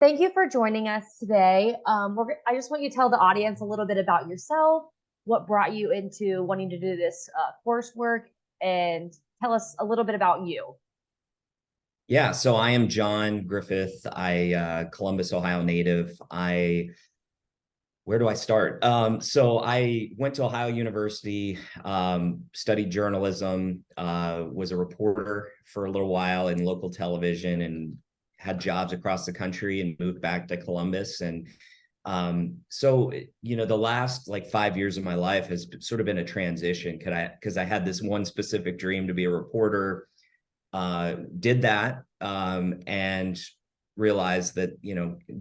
Thank you for joining us today. I just want you to tell the audience a little bit about yourself, what brought you into wanting to do this coursework, and tell us a little bit about you. Yeah, so I am John Griffith. Columbus, Ohio native. Where do I start? So I went to Ohio University, studied journalism, was a reporter for a little while in local television, and had jobs across the country, and moved back to Columbus. And the last like 5 years of my life has sort of been a transition. Because I had this one specific dream to be a reporter, did that, and realized that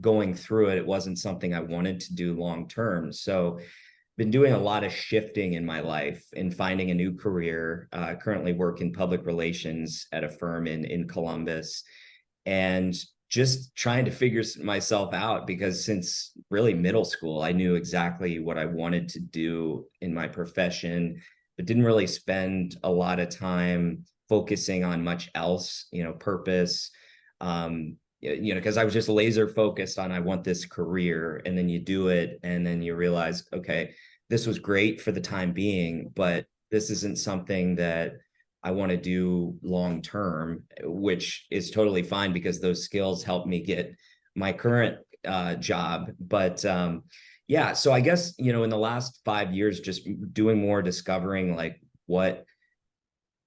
going through it wasn't something I wanted to do long term. So been doing a lot of shifting in my life and finding a new career. Currently work in public relations at a firm in Columbus, and just trying to figure myself out, because since really middle school I knew exactly what I wanted to do in my profession, but didn't really spend a lot of time focusing on much else, purpose. Because I was just laser focused on, I want this career. And then you do it, and then you realize, okay, this was great for the time being, but this isn't something that I want to do long term, which is totally fine because those skills help me get my current job. But yeah, so I guess, in the last 5 years, just doing more discovering, like what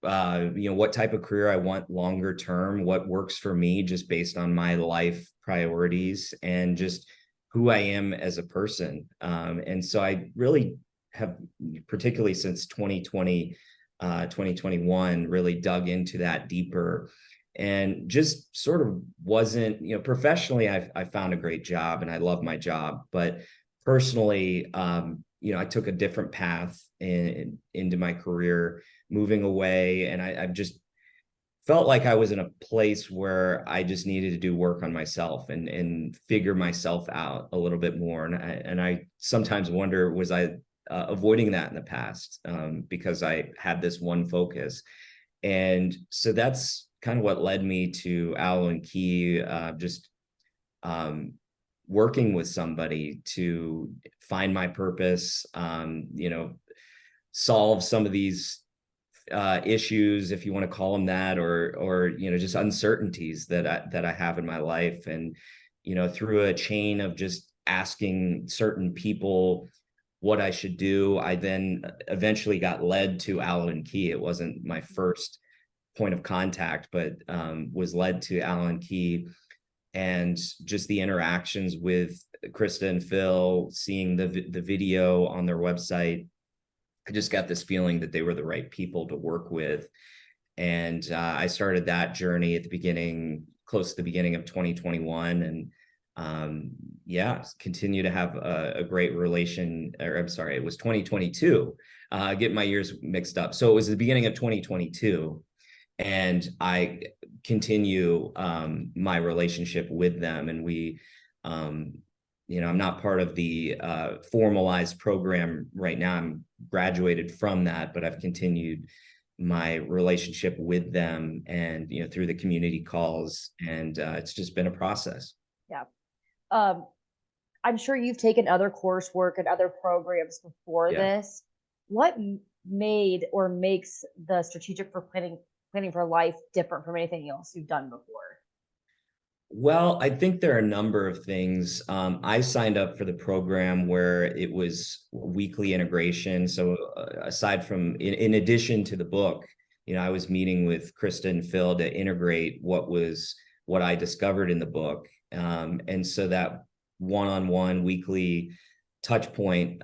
type of career I want longer term, what works for me just based on my life priorities, and just who I am as a person. And so I really have, particularly since 2021, really dug into that deeper, and just sort of wasn't, professionally, I found a great job and I love my job, but personally, I took a different path into my career, moving away. And I've just felt like I was in a place where I just needed to do work on myself and figure myself out a little bit more. And I sometimes wonder, was I avoiding that in the past, because I had this one focus. And so that's kind of what led me to Allen Key, just working with somebody to find my purpose, solve some of these issues, if you want to call them that, or just uncertainties that I have in my life. And through a chain of just asking certain people what I should do, I then eventually got led to Allen Key. It wasn't my first point of contact, but was led to Allen Key. And just the interactions with Krista and Phil, seeing the video on their website, I just got this feeling that they were the right people to work with. And I started that journey at the beginning, close to the beginning of 2021. And yeah, continue to have a great relation, or I'm sorry, it was 2022, get my years mixed up. So it was the beginning of 2022. And I continue my relationship with them. And I'm not part of the formalized program right now. I'm graduated from that, but I've continued my relationship with them, and through the community calls, and it's just been a process. Yeah. Um, I'm sure you've taken other coursework and other programs before Yeah. this. What made or makes the strategic for planning for life different from anything else you've done before? Well, I think there are a number of things. I signed up for the program where it was weekly integration. So aside from, in addition to the book, I was meeting with Krista and Phil to integrate what I discovered in the book. And so that one-on-one weekly touch point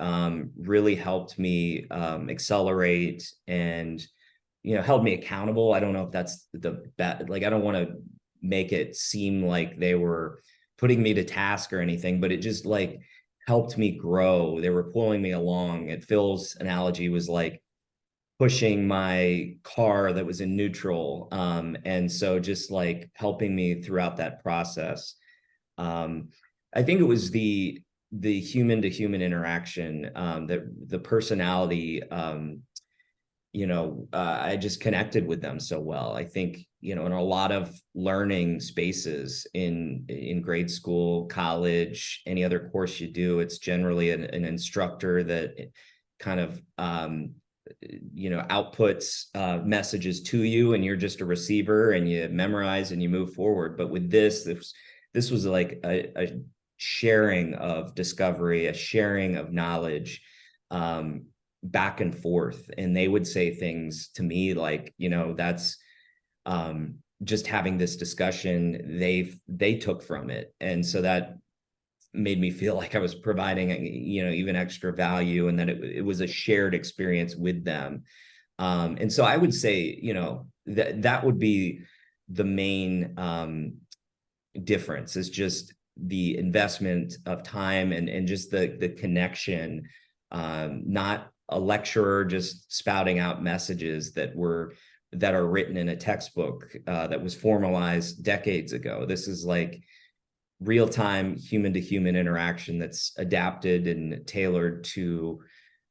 really helped me accelerate, and held me accountable. I don't know if that's the best, like, I don't want to make it seem like they were putting me to task or anything, but it just like helped me grow. They were pulling me along. And Phil's analogy was like pushing my car that was in neutral. And so just like helping me throughout that process. I think it was the human to human interaction, that the personality, I just connected with them so well. I think, in a lot of learning spaces in grade school, college, any other course you do, it's generally an instructor that kind of, outputs messages to you, and you're just a receiver, and you memorize and you move forward. But with this was like a sharing of discovery, a sharing of knowledge, back and forth. And they would say things to me like, that's just having this discussion they took from it. And so that made me feel like I was providing, even extra value, and that it was a shared experience with them. And so I would say, that would be the main difference, is just the investment of time and just the connection, not a lecturer just spouting out messages that are written in a textbook that was formalized decades ago. This is like real-time human to human interaction that's adapted and tailored to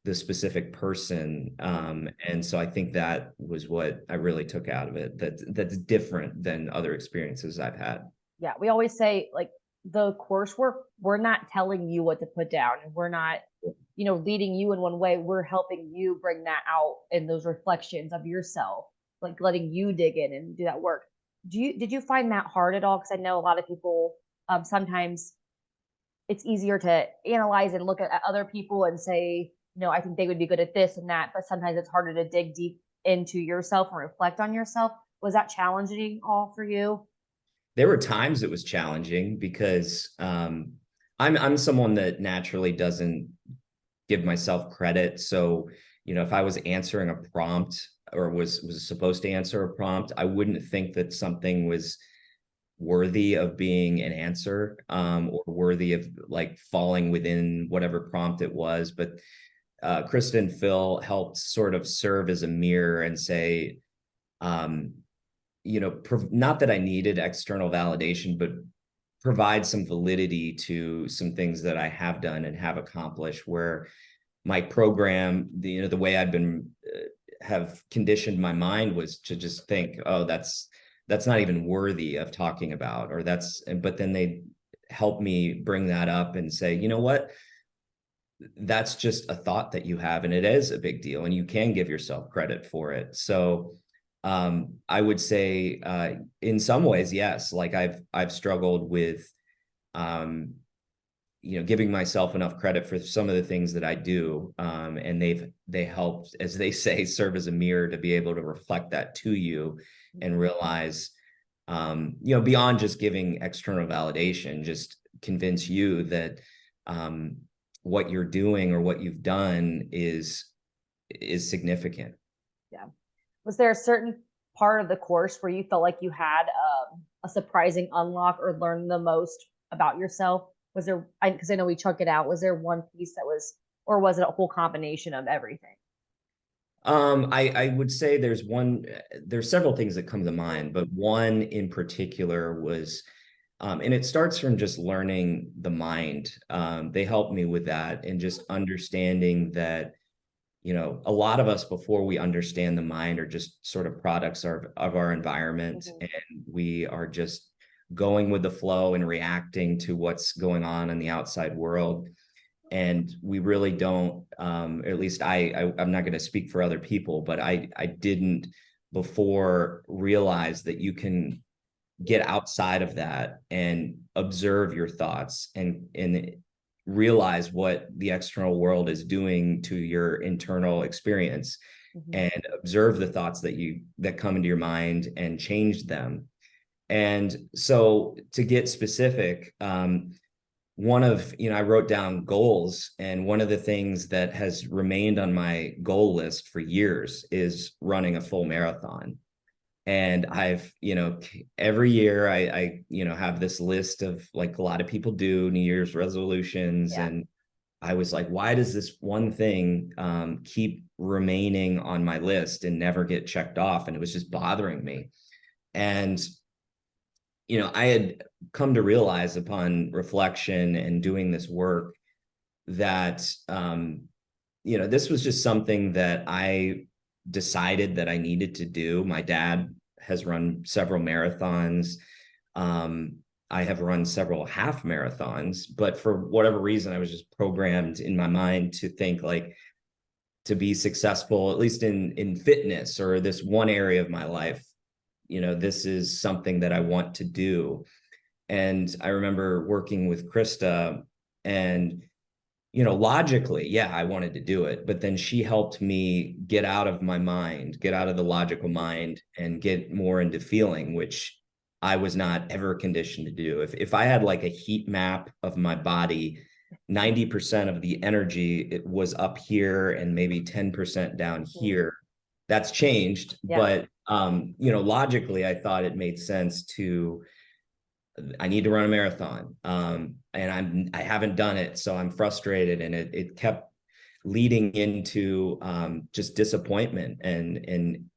the specific person. And so I think that was what I really took out of it. That's different than other experiences I've had. Yeah, we always say, like, the coursework, we're not telling you what to put down, and we're not, leading you in one way. We're helping you bring that out in those reflections of yourself, like letting you dig in and do that work. Did you find that hard at all? Because I know a lot of people, sometimes it's easier to analyze and look at other people and say, I think they would be good at this and that, but sometimes it's harder to dig deep into yourself and reflect on yourself. Was that challenging all for you? There were times it was challenging because I'm someone that naturally doesn't give myself credit. So, if I was answering a prompt, or was supposed to answer a prompt, I wouldn't think that something was worthy of being an answer, or worthy of like falling within whatever prompt it was. But Krista and Phil helped sort of serve as a mirror and say, not that I needed external validation, but provide some validity to some things that I have done and have accomplished, where my program, the way I'd been have conditioned my mind was to just think, oh, that's not even worthy of talking about, but then they help me bring that up and say, you know what, that's just a thought that you have, and it is a big deal, and you can give yourself credit for it. So I would say, in some ways, yes, like I've struggled with, giving myself enough credit for some of the things that I do. And they helped, as they say, serve as a mirror to be able to reflect that to you and realize, beyond just giving external validation, just convince you that what you're doing or what you've done is significant. Yeah. Was there a certain part of the course where you felt like you had a surprising unlock or learned the most about yourself? Was there, because I know we chunk it out, was there one piece that was, or was it a whole combination of everything? I would say there's several things that come to mind, but one in particular was, and it starts from just learning the mind. They helped me with that, and just understanding that, a lot of us, before we understand the mind, are just sort of products of our environment. Mm-hmm. And we are just going with the flow and reacting to what's going on in the outside world. And we really don't, at least I'm not going to speak for other people, but I didn't before realize that you can get outside of that and observe your thoughts and realize what the external world is doing to your internal experience. Mm-hmm. And observe the thoughts that come into your mind and change them. And so, to get specific, I wrote down goals, and one of the things that has remained on my goal list for years is running a full marathon. And I've, every year I have this list of, like a lot of people do, New Year's resolutions. Yeah. And I was like, why does this one thing keep remaining on my list and never get checked off? And it was just bothering me. And, I had come to realize upon reflection and doing this work that, this was just something that I decided that I needed to do. My dad has run several marathons. I have run several half marathons, but for whatever reason, I was just programmed in my mind to think like, to be successful, at least in fitness or this one area of my life, this is something that I want to do. And I remember working with Krista, and logically, yeah, I wanted to do it, but then she helped me get out of my mind, get out of the logical mind, and get more into feeling, which I was not ever conditioned to do. If I had like a heat map of my body, 90% of the energy, it was up here and maybe 10% down here. That's changed, but logically, I thought it made sense to, I need to run a marathon. And I haven't done it, so I'm frustrated, and it kept leading into just disappointment and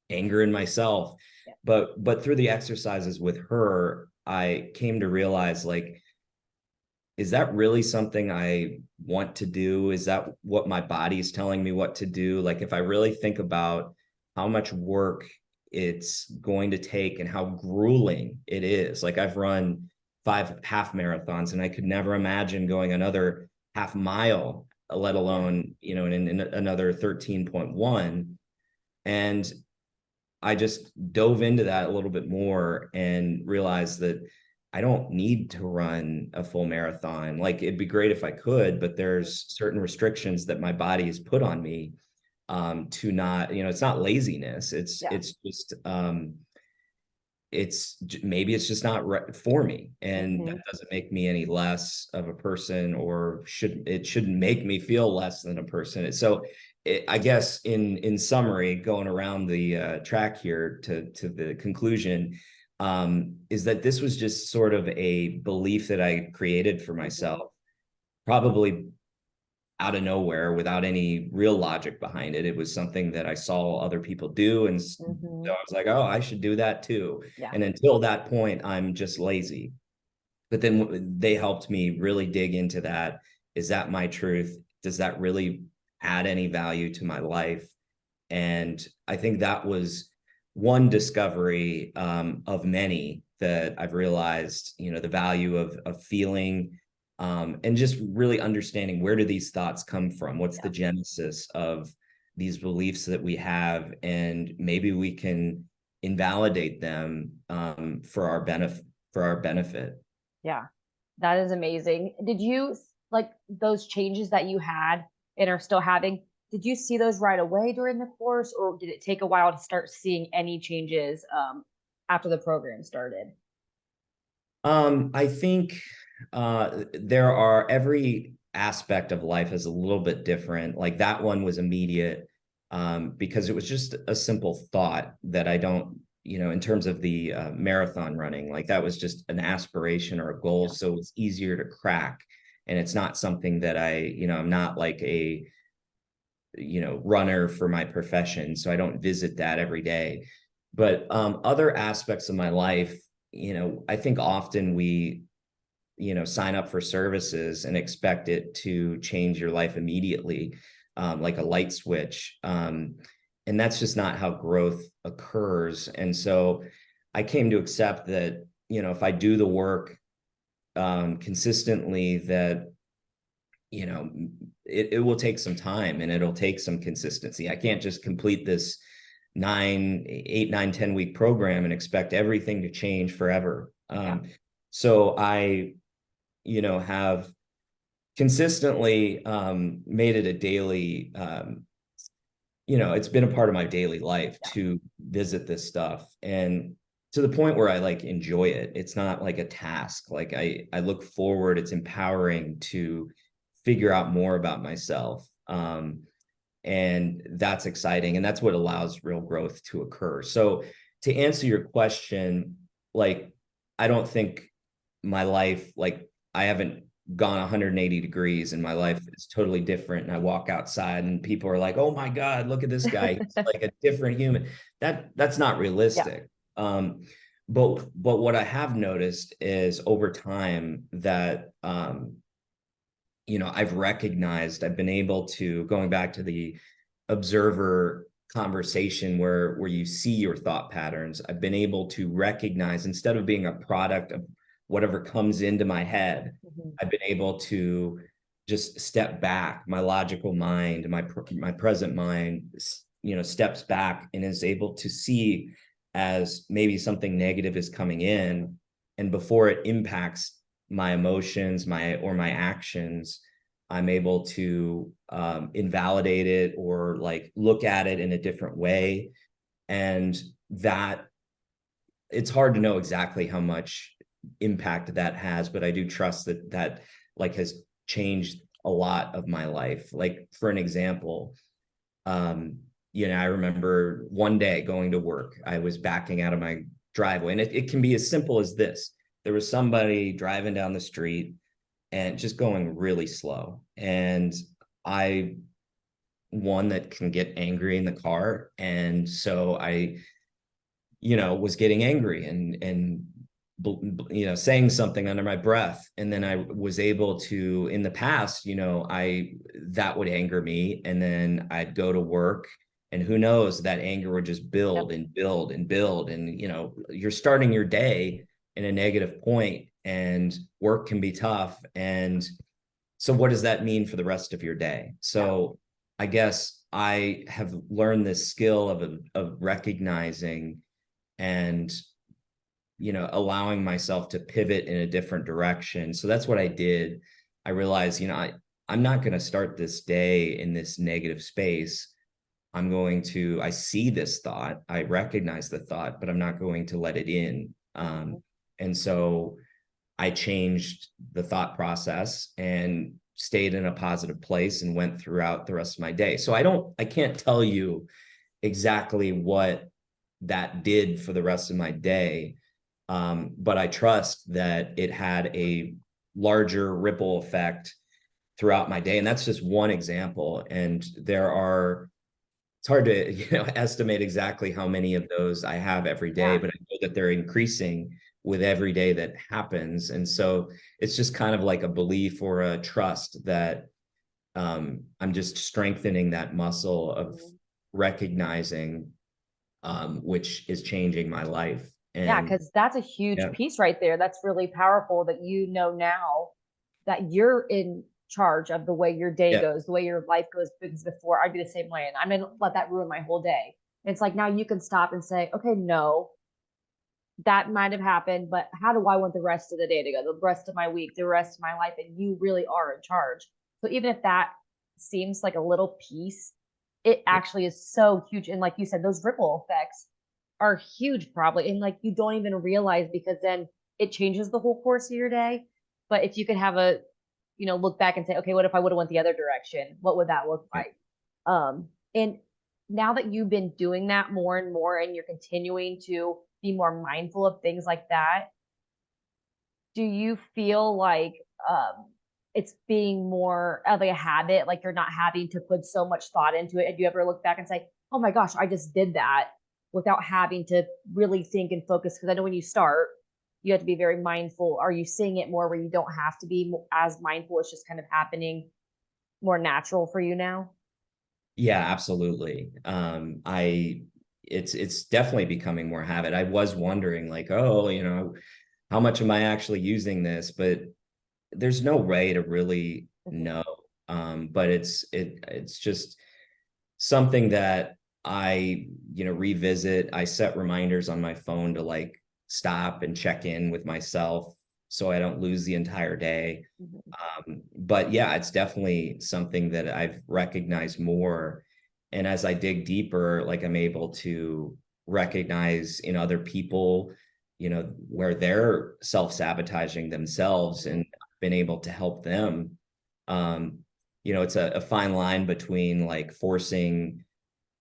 anger in myself. But through the exercises with her, I came to realize, like, is that really something I want to do? Is that what my body's telling me what to do? Like, if I really think about how much work it's going to take and how grueling it is, like, I've run 5 half marathons, and I could never imagine going another half mile, let alone, in another 13.1. And I just dove into that a little bit more and realized that I don't need to run a full marathon. Like, it'd be great if I could, but there's certain restrictions that my body has put on me, to not, it's not laziness. It's just, maybe it's just not right for me. And that doesn't make me any less of a person, or shouldn't make me feel less than a person. So I guess in summary, going around the track here to the conclusion, is that this was just sort of a belief that I created for myself, probably out of nowhere, without any real logic behind it. It was something that I saw other people do, and so I was like, oh, I should do that too. And until that point, I'm just lazy. But then they helped me really dig into that. Is that my truth? Does that really add any value to my life? And I think that was one discovery, of many, that I've realized, the value of feeling, and just really understanding, where do these thoughts come from? What's the genesis of these beliefs that we have? And maybe we can invalidate them, for our benefit. Yeah, that is amazing. Did you, like, those changes that you had and are still having, did you see those right away during the course, or did it take a while to start seeing any changes after the program started? I think every aspect of life is a little bit different. Like, that one was immediate, because it was just a simple thought that I don't, in terms of the marathon running, like, that was just an aspiration or a goal. So it's easier to crack. And it's not something that I'm not like a, runner for my profession. So I don't visit that every day. But other aspects of my life, I think often we, sign up for services and expect it to change your life immediately, like a light switch. And that's just not how growth occurs. And so I came to accept that, if I do the work consistently, that, it will take some time, and it'll take some consistency. I can't just complete this 8, 9, 10 week program and expect everything to change forever. So I, have consistently made it a daily, it's been a part of my daily life to visit this stuff, and to the point where I like enjoy it. It's not like a task. Like, I look forward. It's empowering to figure out more about myself. And that's exciting. And that's what allows real growth to occur. So to answer your question, like, I don't think my life, like, I haven't gone 180 degrees, and my life is totally different. And I walk outside and people are like, oh my God, look at this guy. He's like a different human. That's not realistic. But what I have noticed is, over time, that, I've recognized, I've been able to, going back to the observer conversation where you see your thought patterns. I've been able to recognize, instead of being a product of whatever comes into my head, I've been able to just step back. My logical mind, my present mind, steps back and is able to see as maybe something negative is coming in, and before it impacts my emotions, my actions, I'm able to invalidate it or like look at it in a different way. And that, it's hard to know exactly how much impact that has, but I do trust that like has changed a lot of my life. Like for an example, I remember one day going to work, I was backing out of my driveway, and it can be as simple as this. There was somebody driving down the street and just going really slow. And I, one that can get angry in the car. And so I, was getting angry and saying something under my breath. And then I was able to, in the past, that would anger me. And then I'd go to work, and who knows, that anger would just build and build and build. And, you're starting your day in a negative point, and work can be tough. And so what does that mean for the rest of your day? So I guess I have learned this skill of recognizing and, allowing myself to pivot in a different direction. So that's what I did. I realized, I'm not going to start this day in this negative space. I see this thought, I recognize the thought, but I'm not going to let it in. And so I changed the thought process and stayed in a positive place and went throughout the rest of my day. So I can't tell you exactly what that did for the rest of my day. But I trust that it had a larger ripple effect throughout my day. And that's just one example. And it's hard to, estimate exactly how many of those I have every day, but I know that they're increasing with every day that happens. And so it's just kind of like a belief or a trust that I'm just strengthening that muscle of recognizing, which is changing my life. Yeah, And because that's a huge piece right there. That's really powerful that now that you're in charge of the way your day goes, the way your life goes. Because before, I'd be the same way, and I'm gonna let that ruin my whole day. It's like now you can stop and say, okay, no, that might have happened, but how do I want the rest of the day to go, the rest of my week, the rest of my life? And you really are in charge. So even if that seems like a little piece, it actually is so huge. And like you said, those ripple effects are huge, probably. And like you don't even realize, because then it changes the whole course of your day. But if you could have look back and say, okay, what if I would have went the other direction? What would that look like? And now that you've been doing that more and more, and you're continuing to be more mindful of things like that, do you feel like it's being more of a habit, like you're not having to put so much thought into it? And do you ever look back and say, oh my gosh, I just did that, without having to really think and focus? Because I know when you start, you have to be very mindful. Are you seeing it more where you don't have to be as mindful? It's just kind of happening more natural for you now? Yeah, absolutely. It's definitely becoming more habit. I was wondering like, oh, how much am I actually using this? But there's no way to really know. But it's just something that I, revisit. I set reminders on my phone to like stop and check in with myself so I don't lose the entire day. But yeah, it's definitely something that I've recognized more. And as I dig deeper, like I'm able to recognize in other people, where they're self-sabotaging themselves, and been able to help them. It's a fine line between like forcing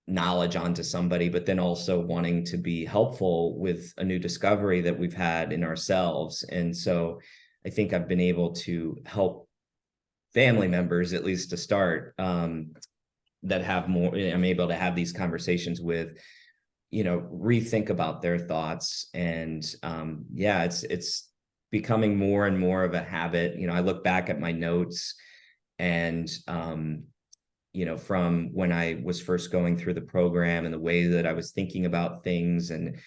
knowledge onto somebody, but then also wanting to be helpful with a new discovery that we've had in ourselves. And so I think I've been able to help family members, at least to start, that have more, I'm able to have these conversations with, rethink about their thoughts. And it's becoming more and more of a habit. I look back at my notes, and from when I was first going through the program and the way that I was thinking about things. And,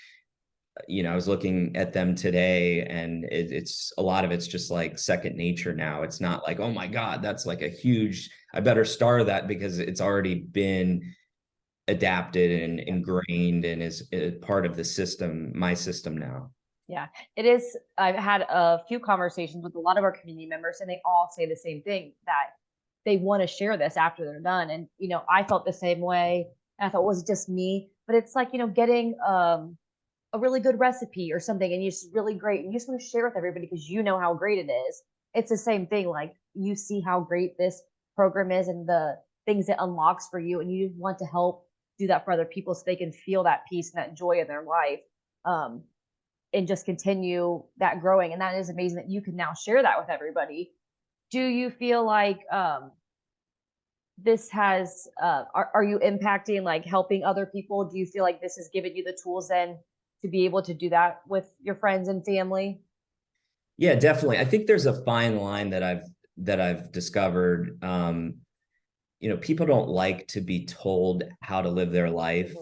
I was looking at them today, and it's a lot of it's just like second nature now. It's not like, oh my God, that's like a huge, I better star that, because it's already been adapted and ingrained and is a part of the system, my system now. Yeah, it is. I've had a few conversations with a lot of our community members, and they all say the same thing, that they want to share this after they're done. And, I felt the same way. And I thought, was it just me? But it's like, getting a really good recipe or something, and it's really great, and you just want to share with everybody because you know how great it is. It's the same thing. Like, you see how great this program is and the things it unlocks for you, and you want to help do that for other people so they can feel that peace and that joy in their life. Um, and just continue that growing. And that is amazing that you can now share that with everybody. Do you feel like this has are you impacting, like, helping other people? Do you feel like this has given you the tools then to be able to do that with your friends and family? Yeah, definitely. I think there's a fine line that I've discovered. People don't like to be told how to live their life.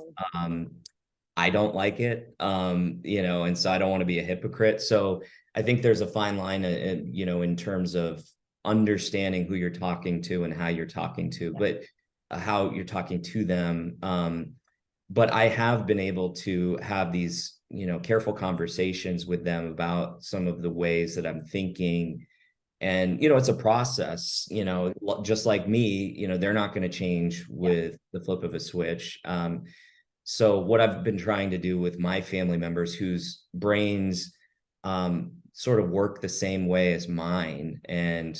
I don't like it, and so I don't want to be a hypocrite. So I think there's a fine line, in terms of understanding who you're talking to and how you're talking to, but how you're talking to them. But I have been able to have these, careful conversations with them about some of the ways that I'm thinking. And, it's a process, just like me, they're not going to change with the flip of a switch. So what I've been trying to do with my family members whose brains sort of work the same way as mine, and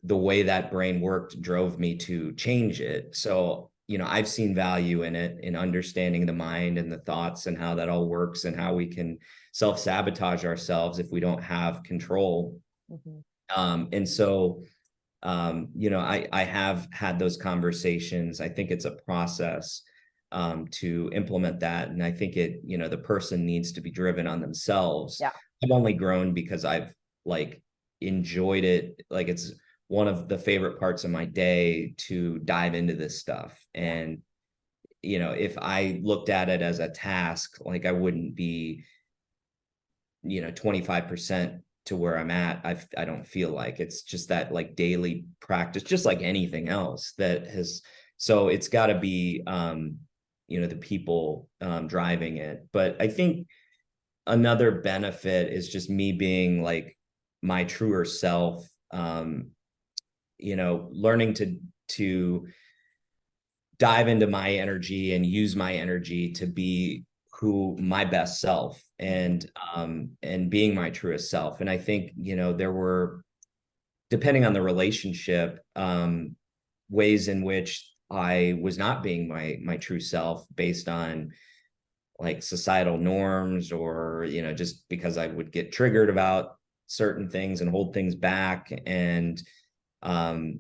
the way that brain worked drove me to change it. So, I've seen value in it, in understanding the mind and the thoughts and how that all works, and how we can self-sabotage ourselves if we don't have control. And so, I have had those conversations. I think it's a process to implement that. And I think the person needs to be driven on themselves. Yeah. I've only grown because I've enjoyed it. Like, it's one of the favorite parts of my day to dive into this stuff. And, if I looked at it as a task, like, I wouldn't be, 25% to where I'm at. I don't feel like it's just that daily practice, just like anything else that has, so it's got to be, the people driving it. But I think another benefit is just me being my truer self, learning to dive into my energy and use my energy to be my best self, and being my truest self. And I think, there were, depending on the relationship, ways in which I was not being my true self based on societal norms, or, just because I would get triggered about certain things and hold things back. And, I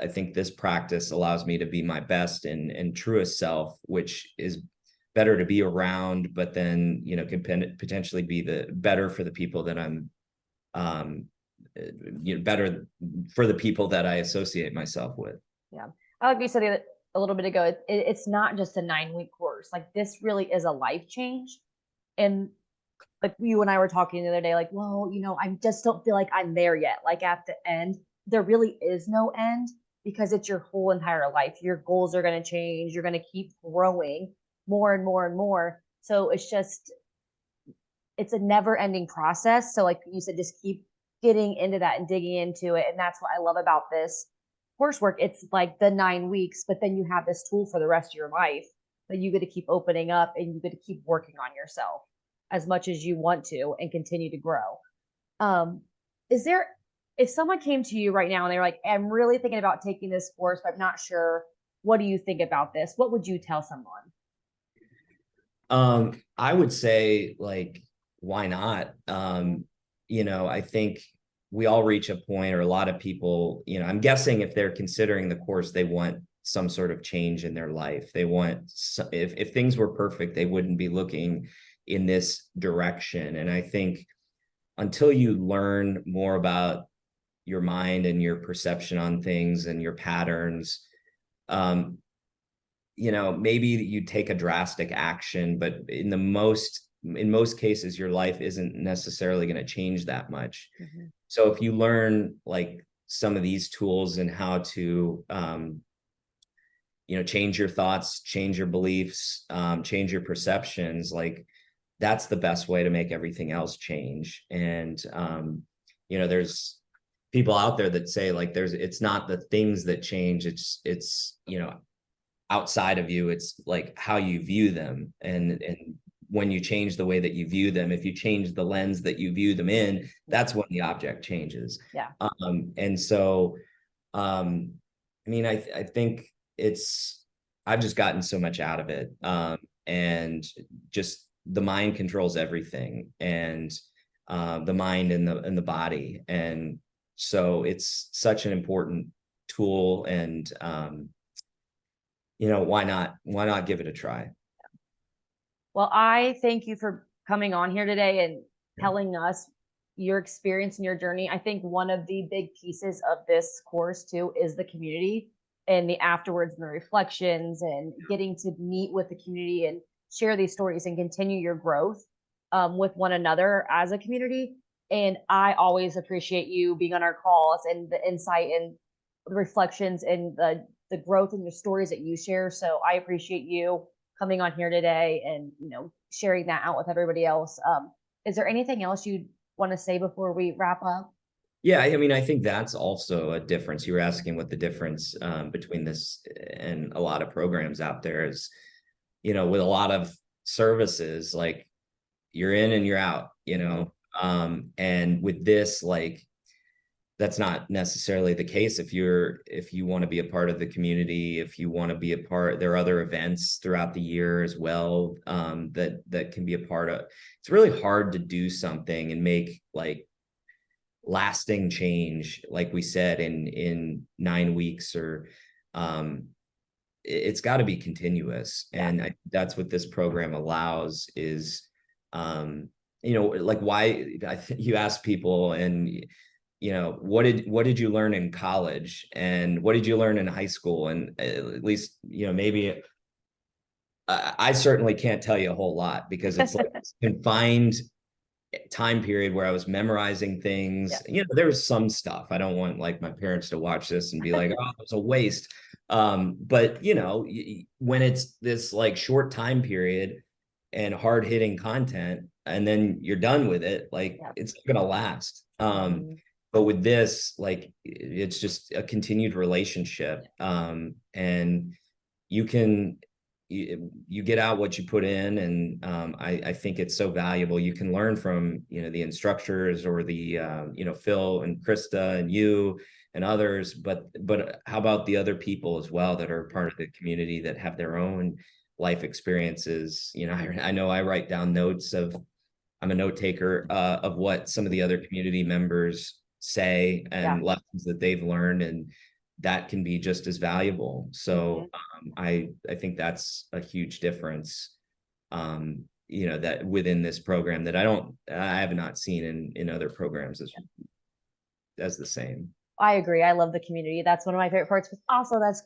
think this practice allows me to be my best and truest self, which is better to be around, but then, can potentially be the better for the people that I'm, better for the people that I associate myself with. Yeah. I like you said a little bit ago, it's not just a 9-week course. Like, this really is a life change. And like, you and I were talking the other day, like, well, I just don't feel like I'm there yet. Like, at the end, there really is no end, because it's your whole entire life. Your goals are going to change. You're going to keep growing more and more and more. So it's a never ending process. So like you said, just keep getting into that and digging into it. And that's what I love about this coursework. It's like the 9 weeks, but then you have this tool for the rest of your life that you get to keep opening up, and you get to keep working on yourself as much as you want to and continue to grow. Is there, if someone came to you right now and they're like, I'm really thinking about taking this course, but I'm not sure, what do you think about this? What would you tell someone? I would say, why not? I think we all reach a point, or a lot of people, I'm guessing if they're considering the course, they want some sort of change in their life. They want, if things were perfect, they wouldn't be looking in this direction. And I think until you learn more about your mind and your perception on things and your patterns. Um, maybe you take a drastic action, but in most cases, your life isn't necessarily going to change that much. Mhm. So if you learn like some of these tools and how to, change your thoughts, change your beliefs, change your perceptions, like that's the best way to make everything else change. And, there's people out there that say like, it's not the things that change. It's, outside of you, it's like how you view them. And when you change the way that you view them, if you change the lens that you view them in, that's when the object changes. Yeah. And so, I think I've just gotten so much out of it. And just the mind controls everything, and the mind and the body. And so it's such an important tool, and why not give it a try? Well, I thank you for coming on here today and Yeah. telling us your experience and your journey. I think one of the big pieces of this course too is the community and the afterwards and the reflections and getting to meet with the community and share these stories and continue your growth with one another as a community. And I always appreciate you being on our calls and the insight and the reflections and the growth and the stories that you share. So I appreciate you coming on here today and sharing that out with everybody else. Is there anything else you'd want to say before we wrap up? Yeah, I think that's also a difference. You were asking what the difference between this and a lot of programs out there is, with a lot of services, like you're in and you're out, and with this, like, that's not necessarily the case. If you want to be a part of the community, if you want to be a part, there are other events throughout the year as well, that can be a part of. It's really hard to do something and make like lasting change, like we said, in 9 weeks, or it's got to be continuous. And that's what this program allows is, like why you ask people, and what did you learn in college, and what did you learn in high school? And at least, maybe I certainly can't tell you a whole lot, because it's like this confined time period where I was memorizing things. There was some stuff. I don't want like my parents to watch this and be like, oh, it was a waste. But when it's this like short time period and hard hitting content, and then you're done with it, like it's not gonna last. But with this, like, it's just a continued relationship. And you can, you get out what you put in. And I think it's so valuable. You can learn from, the instructors, or the, Phil and Krista and you and others, but how about the other people as well that are part of the community that have their own life experiences? I know I write down notes I'm a note taker of what some of the other community members say and lessons that they've learned, and that can be just as valuable. So I think that's a huge difference, that within this program that I have not seen in other programs as the same. I agree. I love the community. That's one of my favorite parts. But also, that's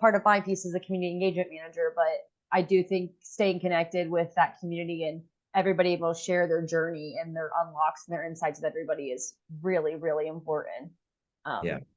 part of my piece as a community engagement manager. But I do think staying connected with that community and everybody able to share their journey and their unlocks and their insights with everybody is really, really important.